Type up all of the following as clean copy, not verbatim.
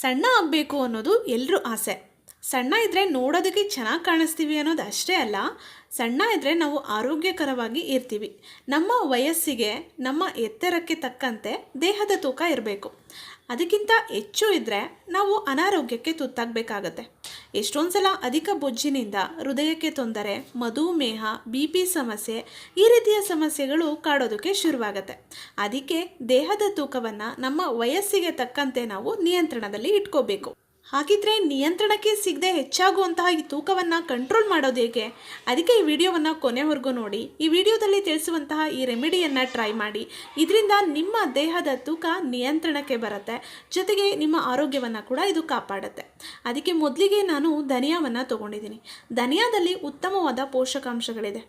ಸಣ್ಣ ಆಗಬೇಕು ಅನ್ನೋದು ಎಲ್ಲರೂ ಆಸೆ. ಸಣ್ಣ ಇದ್ದರೆ ನೋಡೋದಕ್ಕೆ ಚೆನ್ನಾಗಿ ಕಾಣಿಸ್ತೀವಿ ಅನ್ನೋದು ಅಷ್ಟೇ ಅಲ್ಲ, ಸಣ್ಣ ಇದ್ದರೆ ನಾವು ಆರೋಗ್ಯಕರವಾಗಿ ಇರ್ತೀವಿ. ನಮ್ಮ ವಯಸ್ಸಿಗೆ, ನಮ್ಮ ಎತ್ತರಕ್ಕೆ ತಕ್ಕಂತೆ ದೇಹದ ತೂಕ ಇರಬೇಕು. ಅದಕ್ಕಿಂತ ಹೆಚ್ಚು ಇದ್ದರೆ ನಾವು ಅನಾರೋಗ್ಯಕ್ಕೆ ತುತ್ತಾಗಬೇಕಾಗತ್ತೆ. ಎಷ್ಟೊಂದು ಸಲ ಅಧಿಕ ಬೊಜ್ಜಿನಿಂದ ಹೃದಯಕ್ಕೆ ತೊಂದರೆ, ಮಧುಮೇಹ, BP ಸಮಸ್ಯೆ, ಈ ರೀತಿಯ ಸಮಸ್ಯೆಗಳು ಕಾಡೋದಕ್ಕೆ ಶುರುವಾಗತ್ತೆ. ಅದಕ್ಕೆ ದೇಹದ ತೂಕವನ್ನು ನಮ್ಮ ವಯಸ್ಸಿಗೆ ತಕ್ಕಂತೆ ನಾವು ನಿಯಂತ್ರಣದಲ್ಲಿ ಇಟ್ಕೋಬೇಕು. ಹಾಗಿದ್ರೆ ನಿಯಂತ್ರಣಕ್ಕೆ ಸಿಗದೆ ಹೆಚ್ಚಾಗುವಂತಹ ಈ ತೂಕವನ್ನು ಕಂಟ್ರೋಲ್ ಮಾಡೋದು ಹೇಗೆ? ಅದಕ್ಕೆ ಈ ವಿಡಿಯೋವನ್ನು ಕೊನೆವರೆಗೂ ನೋಡಿ. ಈ ವಿಡಿಯೋದಲ್ಲಿ ತಿಳಿಸುವಂತಹ ಈ ರೆಮಿಡಿಯನ್ನು ಟ್ರೈ ಮಾಡಿ. ಇದರಿಂದ ನಿಮ್ಮ ದೇಹದ ತೂಕ ನಿಯಂತ್ರಣಕ್ಕೆ ಬರುತ್ತೆ, ಜೊತೆಗೆ ನಿಮ್ಮ ಆರೋಗ್ಯವನ್ನು ಕೂಡ ಇದು ಕಾಪಾಡುತ್ತೆ. ಅದಕ್ಕೆ ಮೊದಲಿಗೆ ನಾನು ಧನಿಯಾವನ್ನು ತೊಗೊಂಡಿದ್ದೀನಿ. ಧನಿಯಾದಲ್ಲಿ ಉತ್ತಮವಾದ ಪೋಷಕಾಂಶಗಳಿದೆ.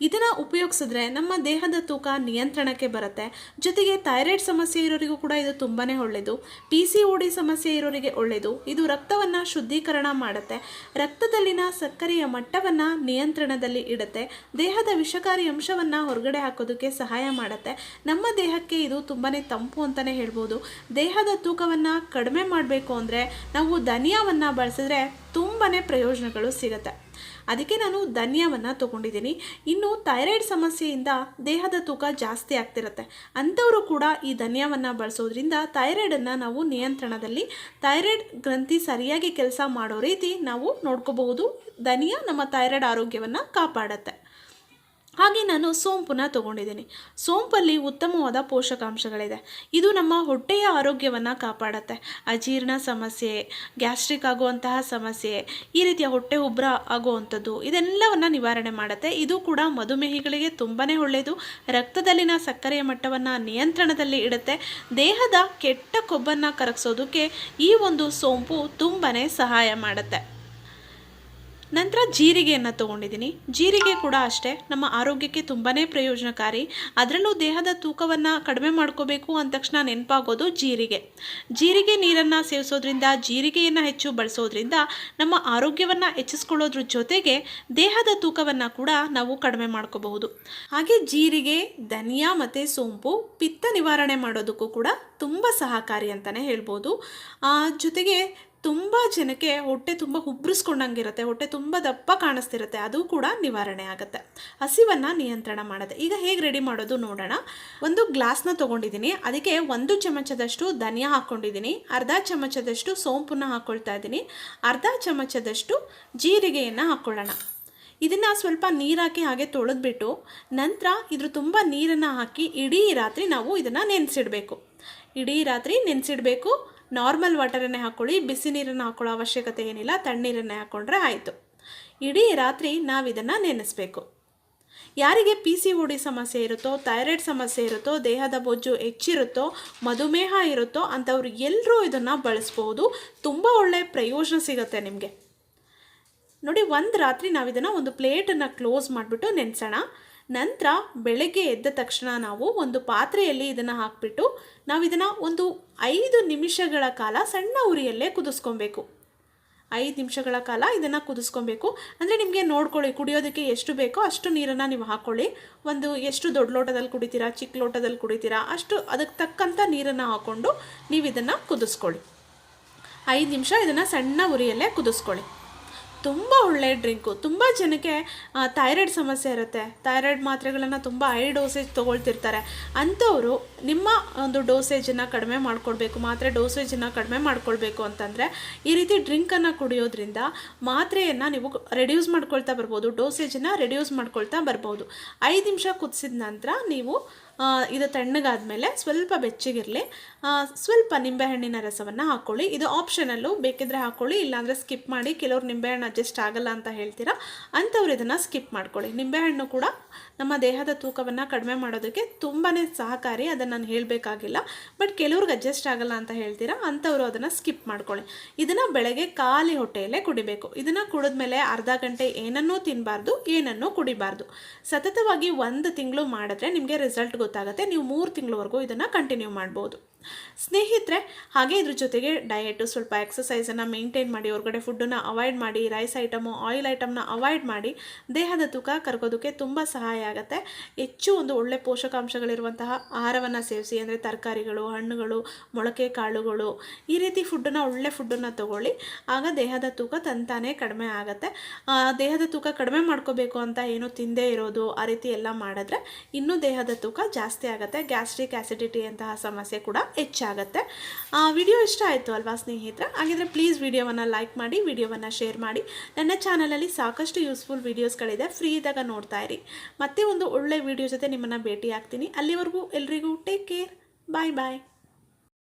ಇದನ್ನು ಉಪಯೋಗಿಸಿದ್ರೆ ನಮ್ಮ ದೇಹದ ತೂಕ ನಿಯಂತ್ರಣಕ್ಕೆ ಬರುತ್ತೆ. ಜೊತೆಗೆ ಥೈರಾಯ್ಡ್ ಸಮಸ್ಯೆ ಇರೋರಿಗೂ ಕೂಡ ಇದು ತುಂಬಾ ಒಳ್ಳೆಯದು. PCOD ಸಮಸ್ಯೆ ಇರೋರಿಗೆ ಒಳ್ಳೆಯದು. ಇದು ರಕ್ತವನ್ನು ಶುದ್ಧೀಕರಣ ಮಾಡುತ್ತೆ, ರಕ್ತದಲ್ಲಿನ ಸಕ್ಕರೆಯ ಮಟ್ಟವನ್ನು ನಿಯಂತ್ರಣದಲ್ಲಿ ಇಡುತ್ತೆ, ದೇಹದ ವಿಷಕಾರಿ ಅಂಶವನ್ನು ಹೊರಗಡೆ ಹಾಕೋದಕ್ಕೆ ಸಹಾಯ ಮಾಡುತ್ತೆ. ನಮ್ಮ ದೇಹಕ್ಕೆ ಇದು ತುಂಬಾ ತಂಪು ಅಂತಲೇ ಹೇಳ್ಬೋದು. ದೇಹದ ತೂಕವನ್ನು ಕಡಿಮೆ ಮಾಡಬೇಕು ಅಂದರೆ ನಾವು ಧನಿಯಾವನ್ನು ಬಳಸಿದ್ರೆ ತುಂಬಾ ಪ್ರಯೋಜನಗಳು ಸಿಗುತ್ತೆ. ಅದಕ್ಕೆ ನಾನು ಧನಿಯಾವನ್ನು ತೊಗೊಂಡಿದ್ದೀನಿ. ಇನ್ನು ಥೈರಾಯ್ಡ್ ಸಮಸ್ಯೆಯಿಂದ ದೇಹದ ತೂಕ ಜಾಸ್ತಿ ಆಗ್ತಿರುತ್ತೆ, ಅಂಥವರು ಕೂಡ ಈ ಧನಿಯಾವನ್ನು ಬಳಸೋದ್ರಿಂದ ಥೈರಾಯ್ಡನ್ನು ನಾವು ನಿಯಂತ್ರಣದಲ್ಲಿ, ಥೈರಾಯ್ಡ್ ಗ್ರಂಥಿ ಸರಿಯಾಗಿ ಕೆಲಸ ಮಾಡೋ ರೀತಿ ನಾವು ನೋಡ್ಕೋಬಹುದು. ಧನಿಯಾ ನಮ್ಮ ಥೈರಾಯ್ಡ್ ಆರೋಗ್ಯವನ್ನು ಕಾಪಾಡುತ್ತೆ. ಹಾಗೆ ನಾನು ಸೋಂಪನ್ನ ತೊಗೊಂಡಿದ್ದೀನಿ. ಸೋಂಪಲ್ಲಿ ಉತ್ತಮವಾದ ಪೋಷಕಾಂಶಗಳಿದೆ. ಇದು ನಮ್ಮ ಹೊಟ್ಟೆಯ ಆರೋಗ್ಯವನ್ನು ಕಾಪಾಡುತ್ತೆ. ಅಜೀರ್ಣ ಸಮಸ್ಯೆ, ಗ್ಯಾಸ್ಟ್ರಿಕ್ ಆಗುವಂತಹ ಸಮಸ್ಯೆ, ಈ ರೀತಿಯ ಹೊಟ್ಟೆ ಉಬ್ಬರ ಆಗುವಂಥದ್ದು, ಇದೆಲ್ಲವನ್ನು ನಿವಾರಣೆ ಮಾಡುತ್ತೆ. ಇದು ಕೂಡ ಮಧುಮೇಹಿಗಳಿಗೆ ತುಂಬಾ ಒಳ್ಳೆಯದು. ರಕ್ತದಲ್ಲಿನ ಸಕ್ಕರೆಯ ಮಟ್ಟವನ್ನು ನಿಯಂತ್ರಣದಲ್ಲಿ ಇಡುತ್ತೆ. ದೇಹದ ಕೆಟ್ಟ ಕೊಬ್ಬನ್ನು ಕರಗಿಸೋದಕ್ಕೆ ಈ ಒಂದು ಸೋಂಪು ತುಂಬಾ ಸಹಾಯ ಮಾಡುತ್ತೆ. ನಂತರ ಜೀರಿಗೆಯನ್ನು ತೊಗೊಂಡಿದ್ದೀನಿ. ಜೀರಿಗೆ ಕೂಡ ಅಷ್ಟೇ ನಮ್ಮ ಆರೋಗ್ಯಕ್ಕೆ ತುಂಬಾ ಪ್ರಯೋಜನಕಾರಿ. ಅದರಲ್ಲೂ ದೇಹದ ತೂಕವನ್ನು ಕಡಿಮೆ ಮಾಡ್ಕೋಬೇಕು ಅಂದ ತಕ್ಷಣ ನೆನಪಾಗೋದು ಜೀರಿಗೆ. ಜೀರಿಗೆ ನೀರನ್ನು ಸೇವಿಸೋದ್ರಿಂದ, ಜೀರಿಗೆಯನ್ನು ಹೆಚ್ಚು ಬಳಸೋದ್ರಿಂದ ನಮ್ಮ ಆರೋಗ್ಯವನ್ನು ಹೆಚ್ಚಿಸ್ಕೊಳ್ಳೋದ್ರ ಜೊತೆಗೆ ದೇಹದ ತೂಕವನ್ನು ಕೂಡ ನಾವು ಕಡಿಮೆ ಮಾಡ್ಕೋಬಹುದು. ಹಾಗೆ ಜೀರಿಗೆ, ಧನಿಯಾ ಮತ್ತು ಸೋಂಪು ಪಿತ್ತ ನಿವಾರಣೆ ಮಾಡೋದಕ್ಕೂ ಕೂಡ ತುಂಬ ಸಹಕಾರಿ ಅಂತಲೇ ಹೇಳ್ಬೋದು. ಜೊತೆಗೆ ತುಂಬ ಜನಕ್ಕೆ ಹೊಟ್ಟೆ ತುಂಬ ಉಬ್ರಿಸ್ಕೊಂಡಂಗಿರುತ್ತೆ, ಹೊಟ್ಟೆ ತುಂಬ ದಪ್ಪ ಕಾಣಿಸ್ತಿರುತ್ತೆ, ಅದು ಕೂಡ ನಿವಾರಣೆ ಆಗುತ್ತೆ. ಹಸಿವನ್ನು ನಿಯಂತ್ರಣ ಮಾಡುತ್ತೆ. ಈಗ ಹೇಗೆ ರೆಡಿ ಮಾಡೋದು ನೋಡೋಣ. ಒಂದು ಗ್ಲಾಸ್ನ ತೊಗೊಂಡಿದ್ದೀನಿ. ಅದಕ್ಕೆ 1 ಚಮಚದಷ್ಟು ಧನಿಯಾ ಹಾಕ್ಕೊಂಡಿದ್ದೀನಿ, ಅರ್ಧ ಚಮಚದಷ್ಟು ಸೋಂಪನ್ನು ಹಾಕ್ಕೊಳ್ತಾ ಇದ್ದೀನಿ, ಅರ್ಧ ಚಮಚದಷ್ಟು ಜೀರಿಗೆಯನ್ನು ಹಾಕ್ಕೊಳ್ಳೋಣ. ಇದನ್ನು ಸ್ವಲ್ಪ ನೀರು ಹಾಕಿ ಹಾಗೆ ತೊಳೆದ್ಬಿಟ್ಟು ನಂತರ ಇದ್ರ ತುಂಬ ನೀರನ್ನು ಹಾಕಿ ಇಡೀ ರಾತ್ರಿ ನಾವು ಇದನ್ನು ನೆನೆಸಿಡಬೇಕು. ಇಡೀ ರಾತ್ರಿ ನೆನೆಸಿಡಬೇಕು. ನಾರ್ಮಲ್ ವಾಟರನ್ನೇ ಹಾಕ್ಕೊಳ್ಳಿ, ಬಿಸಿ ನೀರನ್ನು ಹಾಕ್ಕೊಳ್ಳೋ ಅವಶ್ಯಕತೆ ಏನಿಲ್ಲ, ತಣ್ಣೀರನ್ನೇ ಹಾಕ್ಕೊಂಡ್ರೆ ಆಯಿತು. ಇಡೀ ರಾತ್ರಿ ನಾವು ಇದನ್ನು ನೆನೆಸಬೇಕು. ಯಾರಿಗೆ PCOD ಸಮಸ್ಯೆ ಇರುತ್ತೋ, ಥೈರಾಯ್ಡ್ ಸಮಸ್ಯೆ ಇರುತ್ತೋ, ದೇಹದ ಬೊಜ್ಜು ಹೆಚ್ಚಿರುತ್ತೋ, ಮಧುಮೇಹ ಇರುತ್ತೋ ಅಂಥವ್ರು ಎಲ್ಲರೂ ಇದನ್ನು ಬಳಸ್ಬೋದು. ತುಂಬ ಒಳ್ಳೆಯ ಪ್ರಯೋಜನ ಸಿಗುತ್ತೆ ನಿಮಗೆ. ನೋಡಿ, ಒಂದು ರಾತ್ರಿ ನಾವು ಇದನ್ನು ಒಂದು ಪ್ಲೇಟನ್ನು ಕ್ಲೋಸ್ ಮಾಡಿಬಿಟ್ಟು ನೆನೆಸೋಣ. ನಂತರ ಬೆಳಗ್ಗೆ ಎದ್ದ ತಕ್ಷಣ ನಾವು ಒಂದು ಪಾತ್ರೆಯಲ್ಲಿ ಇದನ್ನು ಹಾಕಿಬಿಟ್ಟು ನಾವು ಇದನ್ನು ಒಂದು 5 ನಿಮಿಷಗಳ ಕಾಲ ಸಣ್ಣ ಉರಿಯಲ್ಲೇ ಕುದಿಸ್ಕೊಬೇಕು. 5 ನಿಮಿಷಗಳ ಕಾಲ ಇದನ್ನು ಕುದಿಸ್ಕೊಬೇಕು. ಅಂದರೆ ನಿಮಗೆ ನೋಡ್ಕೊಳ್ಳಿ, ಕುಡಿಯೋದಕ್ಕೆ ಎಷ್ಟು ಬೇಕೋ ಅಷ್ಟು ನೀರನ್ನು ನೀವು ಹಾಕ್ಕೊಳ್ಳಿ. ಎಷ್ಟು ದೊಡ್ಡ ಲೋಟದಲ್ಲಿ ಕುಡಿತೀರಾ, ಚಿಕ್ಕ ಲೋಟದಲ್ಲಿ ಕುಡಿತೀರಾ, ಅಷ್ಟು ಅದಕ್ಕೆ ತಕ್ಕಂಥ ನೀರನ್ನು ಹಾಕ್ಕೊಂಡು ನೀವು ಇದನ್ನು ಕುದಿಸ್ಕೊಳ್ಳಿ. 5 ನಿಮಿಷ ಇದನ್ನು ಸಣ್ಣ ಉರಿಯಲ್ಲೇ ಕುದಿಸ್ಕೊಳ್ಳಿ. ತುಂಬ ಒಳ್ಳೆಯ ಡ್ರಿಂಕು. ತುಂಬ ಜನಕ್ಕೆ ಥೈರಾಯ್ಡ್ ಸಮಸ್ಯೆ ಇರುತ್ತೆ, ಥೈರಾಯ್ಡ್ ಮಾತ್ರೆಗಳನ್ನು ತುಂಬ ಹೈ ಡೋಸೇಜ್ ತೊಗೊಳ್ತಿರ್ತಾರೆ. ಅಂಥವರು ನಿಮ್ಮ ಒಂದು ಡೋಸೇಜನ್ನು ಕಡಿಮೆ ಮಾಡ್ಕೊಳ್ಬೇಕು, ಮಾತ್ರೆ ಡೋಸೇಜನ್ನು ಕಡಿಮೆ ಮಾಡ್ಕೊಳ್ಬೇಕು ಅಂತಂದರೆ ಈ ರೀತಿ ಡ್ರಿಂಕನ್ನು ಕುಡಿಯೋದ್ರಿಂದ ಮಾತ್ರೆಯನ್ನು ನೀವು ರೆಡ್ಯೂಸ್ ಮಾಡ್ಕೊಳ್ತಾ ಬರ್ಬೋದು, ಡೋಸೇಜನ್ನು ರೆಡ್ಯೂಸ್ ಮಾಡ್ಕೊಳ್ತಾ ಬರ್ಬೋದು. 5 ನಿಮಿಷ ಕುದಿಸಿದ ನಂತರ ನೀವು ಇದು ತಣ್ಣಗಾದ್ಮೇಲೆ ಸ್ವಲ್ಪ ಬೆಚ್ಚಗಿರಲಿ, ಸ್ವಲ್ಪ ನಿಂಬೆಹಣ್ಣಿನ ರಸವನ್ನು ಹಾಕ್ಕೊಳ್ಳಿ. ಇದು ಆಪ್ಷನಲ್ಲು, ಬೇಕಿದ್ರೆ ಹಾಕ್ಕೊಳ್ಳಿ, ಇಲ್ಲಾಂದರೆ ಸ್ಕಿಪ್ ಮಾಡಿ. ಕೆಲವ್ರು ನಿಂಬೆಹಣ್ಣು ಅಡ್ಜಸ್ಟ್ ಆಗಲ್ಲ ಅಂತ ಹೇಳ್ತೀರಾ, ಅಂಥವ್ರು ಇದನ್ನು ಸ್ಕಿಪ್ ಮಾಡ್ಕೊಳ್ಳಿ. ನಿಂಬೆಹಣ್ಣು ಕೂಡ ನಮ್ಮ ದೇಹದ ತೂಕವನ್ನು ಕಡಿಮೆ ಮಾಡೋದಕ್ಕೆ ತುಂಬಾ ಸಹಕಾರಿ, ಅದನ್ನು ನಾನು ಹೇಳಬೇಕಾಗಿಲ್ಲ. ಬಟ್ ಕೆಲವ್ರಿಗೆ ಅಡ್ಜಸ್ಟ್ ಆಗಲ್ಲ ಅಂತ ಹೇಳ್ತೀರಾ, ಅಂಥವರು ಅದನ್ನು ಸ್ಕಿಪ್ ಮಾಡ್ಕೊಳ್ಳಿ. ಇದನ್ನು ಬೆಳಗ್ಗೆ ಖಾಲಿ ಹೊಟ್ಟೆಯಲ್ಲೇ ಕುಡಿಬೇಕು. ಇದನ್ನು ಕುಡಿದ್ಮೇಲೆ ಅರ್ಧ ಗಂಟೆ ಏನನ್ನೂ ತಿನ್ನಬಾರ್ದು, ಏನನ್ನೂ ಕುಡಿಬಾರ್ದು. ಸತತವಾಗಿ 1 ತಿಂಗಳು ಮಾಡಿದ್ರೆ ನಿಮಗೆ ರಿಸಲ್ಟ್ ಗೊತ್ತಾಗುತ್ತೆ. ನೀವು 3 ತಿಂಗಳವರೆಗೂ ಇದನ್ನು ಕಂಟಿನ್ಯೂ ಮಾಡ್ಬೋದು. ಸ್ನೇಹಿತರೆ, ಹಾಗೆ ಇದ್ರ ಜೊತೆಗೆ ಡಯಟು, ಸ್ವಲ್ಪ ಎಕ್ಸಸೈಸನ್ನು ಮೇಂಟೈನ್ ಮಾಡಿ, ಹೊರಗಡೆ ಫುಡ್ಡನ್ನು ಅವಾಯ್ಡ್ ಮಾಡಿ, ರೈಸ್ ಐಟಮು, ಆಯಿಲ್ ಐಟಮ್ನ ಅವಾಯ್ಡ್ ಮಾಡಿ ದೇಹದ ತೂಕ ಕರ್ಗೋದಕ್ಕೆ ತುಂಬ ಸಹಾಯ ಆಗುತ್ತೆ. ಹೆಚ್ಚು ಒಂದು ಒಳ್ಳೆ ಪೋಷಕಾಂಶಗಳಿರುವಂತಹ ಆಹಾರವನ್ನು ಸೇವಿಸಿ, ಅಂದರೆ ತರಕಾರಿಗಳು, ಹಣ್ಣುಗಳು, ಮೊಳಕೆ ಕಾಳುಗಳು, ಈ ರೀತಿ ಫುಡ್ಡನ್ನು, ಒಳ್ಳೆ ಫುಡ್ಡನ್ನು ತಗೊಳ್ಳಿ. ಆಗ ದೇಹದ ತೂಕ ತಂತಾನೇ ಕಡಿಮೆ ಆಗುತ್ತೆ. ದೇಹದ ತೂಕ ಕಡಿಮೆ ಮಾಡ್ಕೋಬೇಕು ಅಂತ ಏನು ತಿಂದೇ ಇರೋದು ಆ ರೀತಿ ಎಲ್ಲ ಮಾಡಿದ್ರೆ ಇನ್ನೂ ದೇಹದ ತೂಕ ಜಾಸ್ತಿ ಆಗುತ್ತೆ. ಗ್ಯಾಸ್ಟ್ರಿಕ್ ಆ್ಯಸಿಡಿಟಿ ಅಂತಹ ಸಮಸ್ಯೆ ಕೂಡ ಹೆಚ್ಚಾಗುತ್ತೆ. ವಿಡಿಯೋ ಇಷ್ಟ ಆಯಿತು ಅಲ್ವಾ ಸ್ನೇಹಿತರೆ? ಹಾಗಿದ್ರೆ ಪ್ಲೀಸ್ ವಿಡಿಯೋವನ್ನು ಲೈಕ್ ಮಾಡಿ, ವಿಡಿಯೋವನ್ನು ಶೇರ್ ಮಾಡಿ. ನನ್ನ ಚಾನಲಲ್ಲಿ ಸಾಕಷ್ಟು ಯೂಸ್ಫುಲ್ ವೀಡಿಯೋಸ್ಗಳಿದೆ, ಫ್ರೀ ಇದ್ದಾಗ ನೋಡ್ತಾ ಇರಿ. ಮತ್ತೆ ಒಂದು ಒಳ್ಳೆ ವಿಡಿಯೋ ಜೊತೆ ನಿಮ್ಮನ್ನು ಭೇಟಿ ಆಗ್ತೀನಿ. ಅಲ್ಲಿವರೆಗೂ ಎಲ್ರಿಗೂ ಟೇಕ್ ಕೇರ್. ಬಾಯ್ ಬಾಯ್.